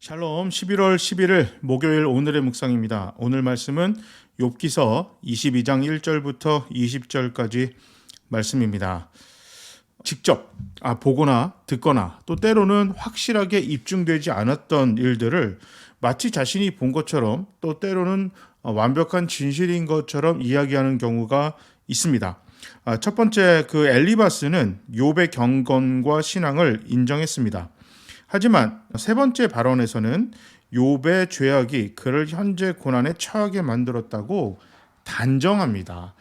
샬롬 11월 11일 목요일 오늘의 묵상입니다. 오늘 말씀은 욥기서 22장 1절부터 20절까지 말씀입니다. 직접 보거나 듣거나 또 때로는 확실하게 입증되지 않았던 일들을 마치 자신이 본 것처럼 또 때로는 완벽한 진실인 것처럼 이야기하는 경우가 있습니다. 첫 번째 엘리바스는 욥의 경건과 신앙을 인정했습니다. 하지만 세 번째 발언에서는 욥의 죄악이 그를 현재 고난에 처하게 만들었다고 단정합니다.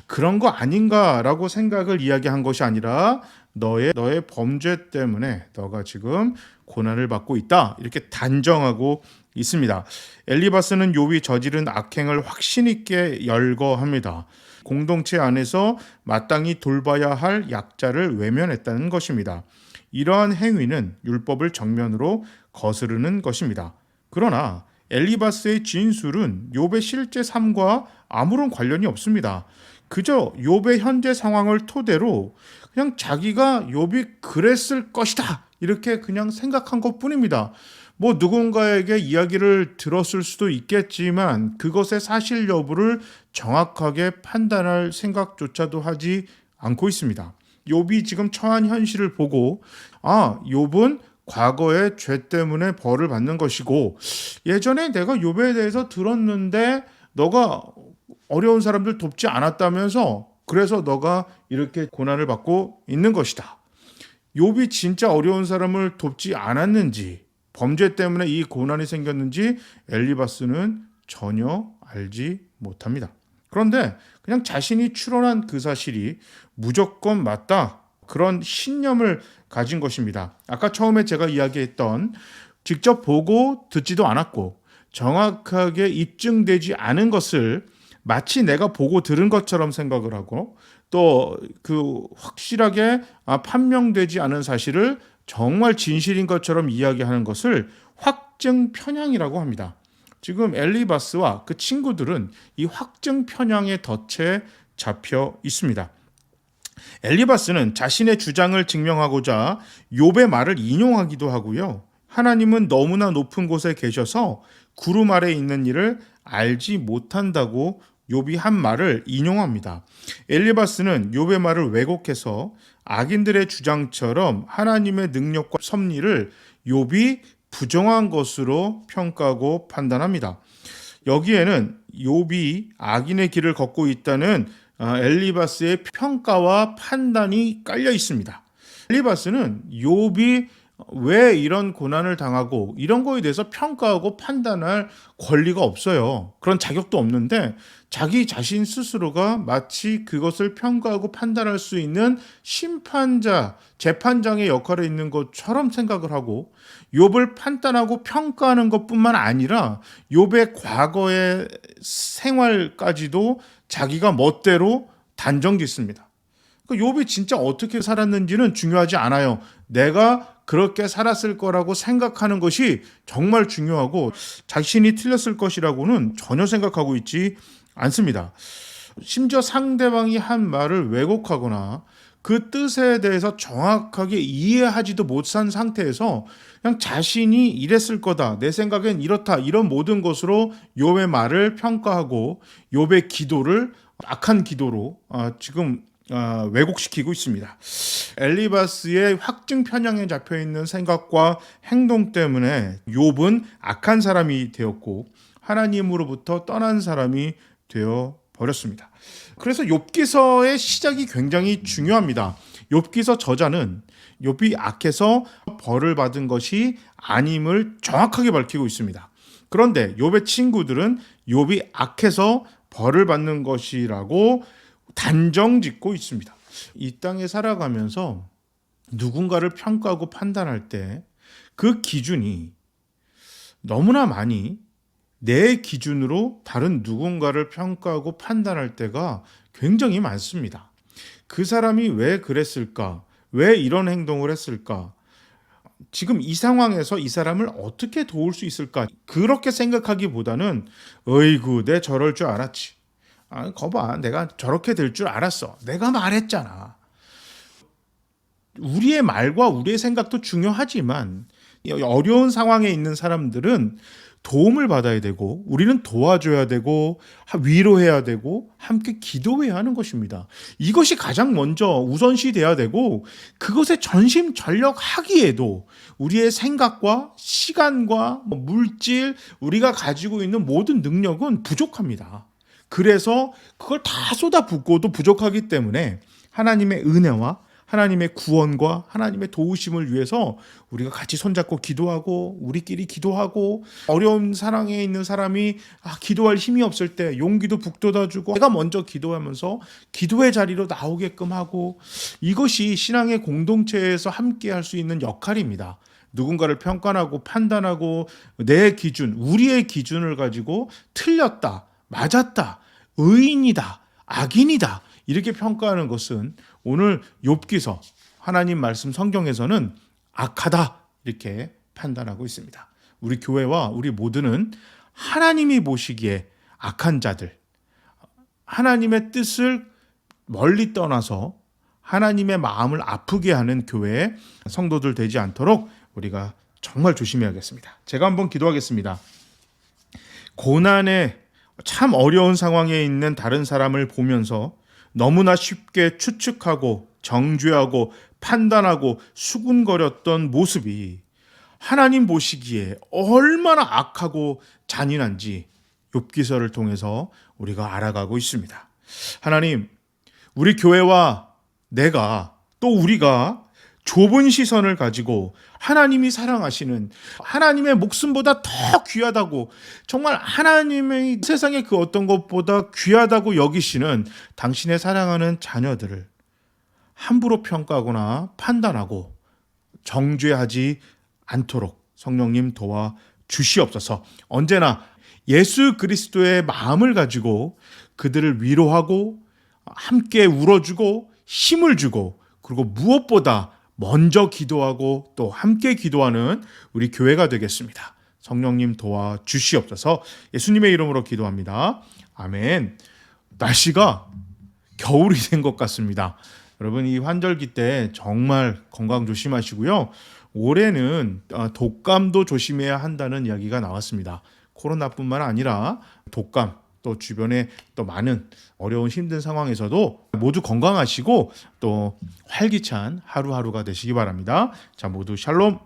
그런 거 아닌가라고 생각을 이야기한 것이 아니라 너의 범죄 때문에 너가 지금 고난을 받고 있다, 이렇게 단정하고 있습니다. 엘리바스는 욥이 저지른 악행을 확신 있게 열거합니다. 공동체 안에서 마땅히 돌봐야 할 약자를 외면했다는 것입니다. 이러한 행위는 율법을 정면으로 거스르는 것입니다. 그러나 엘리바스의 진술은 욥의 실제 삶과 아무런 관련이 없습니다. 그저 욥의 현재 상황을 토대로 그냥 자기가 욥이 그랬을 것이다, 이렇게 그냥 생각한 것뿐입니다. 누군가에게 이야기를 들었을 수도 있겠지만 그것의 사실 여부를 정확하게 판단할 생각조차도 하지 않고 있습니다. 욥이 지금 처한 현실을 보고 욥은 과거의 죄 때문에 벌을 받는 것이고, 예전에 내가 욥에 대해서 들었는데 너가 어려운 사람들 돕지 않았다면서 그래서 너가 이렇게 고난을 받고 있는 것이다. 욥이 진짜 어려운 사람을 돕지 않았는지, 범죄 때문에 이 고난이 생겼는지 엘리바스는 전혀 알지 못합니다. 그런데 그냥 자신이 추론한 그 사실이 무조건 맞다, 그런 신념을 가진 것입니다. 아까 처음에 제가 이야기했던 직접 보고 듣지도 않았고 정확하게 입증되지 않은 것을 마치 내가 보고 들은 것처럼 생각을 하고, 또 확실하게 판명되지 않은 사실을 정말 진실인 것처럼 이야기하는 것을 확증 편향이라고 합니다. 지금 엘리바스와 그 친구들은 이 확증 편향의 덫에 잡혀 있습니다. 엘리바스는 자신의 주장을 증명하고자 욥의 말을 인용하기도 하고요. 하나님은 너무나 높은 곳에 계셔서 구름 아래 있는 일을 알지 못한다고 욥이 한 말을 인용합니다. 엘리바스는 욥의 말을 왜곡해서 악인들의 주장처럼 하나님의 능력과 섭리를 욥이 부정한 것으로 평가하고 판단합니다. 여기에는 욥이 악인의 길을 걷고 있다는 엘리바스의 평가와 판단이 깔려 있습니다. 엘리바스는 욥이 왜 이런 고난을 당하고 이런 거에 대해서 평가하고 판단할 권리가 없어요. 그런 자격도 없는데 자기 자신 스스로가 마치 그것을 평가하고 판단할 수 있는 심판자, 재판장의 역할에 있는 것처럼 생각을 하고 욥을 판단하고 평가하는 것뿐만 아니라 욥의 과거의 생활까지도 자기가 멋대로 단정짓습니다. 욥이 진짜 어떻게 살았는지는 중요하지 않아요. 내가 그렇게 살았을 거라고 생각하는 것이 정말 중요하고, 자신이 틀렸을 것이라고는 전혀 생각하고 있지 않습니다. 심지어 상대방이 한 말을 왜곡하거나 그 뜻에 대해서 정확하게 이해하지도 못한 상태에서 그냥 자신이 이랬을 거다, 내 생각엔 이렇다, 이런 모든 것으로 욥의 말을 평가하고 욥의 기도를 악한 기도로 지금 왜곡시키고 있습니다. 엘리바스의 확증 편향에 잡혀있는 생각과 행동 때문에 욥은 악한 사람이 되었고 하나님으로부터 떠난 사람이 되어 버렸습니다. 그래서 욥기서의 시작이 굉장히 중요합니다. 욥기서 저자는 욥이 악해서 벌을 받은 것이 아님을 정확하게 밝히고 있습니다. 그런데 욥의 친구들은 욥이 악해서 벌을 받는 것이라고 단정짓고 있습니다. 이 땅에 살아가면서 누군가를 평가하고 판단할 때 그 기준이 너무나 많이 내 기준으로 다른 누군가를 평가하고 판단할 때가 굉장히 많습니다. 그 사람이 왜 그랬을까? 왜 이런 행동을 했을까? 지금 이 상황에서 이 사람을 어떻게 도울 수 있을까? 그렇게 생각하기보다는 어이구, 내 저럴 줄 알았지. 거봐, 내가 저렇게 될 줄 알았어. 내가 말했잖아. 우리의 말과 우리의 생각도 중요하지만 어려운 상황에 있는 사람들은 도움을 받아야 되고 우리는 도와줘야 되고 위로해야 되고 함께 기도해야 하는 것입니다. 이것이 가장 먼저 우선시 돼야 되고 그것에 전심전력하기에도 우리의 생각과 시간과 물질, 우리가 가지고 있는 모든 능력은 부족합니다. 그래서 그걸 다 쏟아붓고도 부족하기 때문에 하나님의 은혜와 하나님의 구원과 하나님의 도우심을 위해서 우리가 같이 손잡고 기도하고 우리끼리 기도하고 어려운 상황에 있는 사람이 기도할 힘이 없을 때 용기도 북돋아주고 내가 먼저 기도하면서 기도의 자리로 나오게끔 하고 이것이 신앙의 공동체에서 함께 할 수 있는 역할입니다. 누군가를 평가하고 판단하고 내 기준, 우리의 기준을 가지고 틀렸다, 맞았다, 의인이다, 악인이다 이렇게 평가하는 것은 오늘 욥기서 하나님 말씀 성경에서는 악하다 이렇게 판단하고 있습니다. 우리 교회와 우리 모두는 하나님이 보시기에 악한 자들, 하나님의 뜻을 멀리 떠나서 하나님의 마음을 아프게 하는 교회의 성도들 되지 않도록 우리가 정말 조심해야겠습니다. 제가 한번 기도하겠습니다. 고난에 참 어려운 상황에 있는 다른 사람을 보면서 너무나 쉽게 추측하고 정죄하고 판단하고 수군거렸던 모습이 하나님 보시기에 얼마나 악하고 잔인한지 욥기서를 통해서 우리가 알아가고 있습니다. 하나님, 우리 교회와 내가 또 우리가 좁은 시선을 가지고 하나님이 사랑하시는 하나님의 목숨보다 더 귀하다고 정말 하나님의 세상의 그 어떤 것보다 귀하다고 여기시는 당신의 사랑하는 자녀들을 함부로 평가하거나 판단하고 정죄하지 않도록 성령님 도와 주시옵소서. 언제나 예수 그리스도의 마음을 가지고 그들을 위로하고 함께 울어주고 힘을 주고 그리고 무엇보다 먼저 기도하고 또 함께 기도하는 우리 교회가 되겠습니다. 성령님 도와 주시옵소서. 예수님의 이름으로 기도합니다. 아멘. 날씨가 겨울이 된 것 같습니다. 여러분 이 환절기 때 정말 건강 조심하시고요. 올해는 독감도 조심해야 한다는 이야기가 나왔습니다. 코로나뿐만 아니라 독감 또 주변에 또 많은 어려운 힘든 상황에서도 모두 건강하시고 또 활기찬 하루하루가 되시기 바랍니다. 자, 모두 샬롬.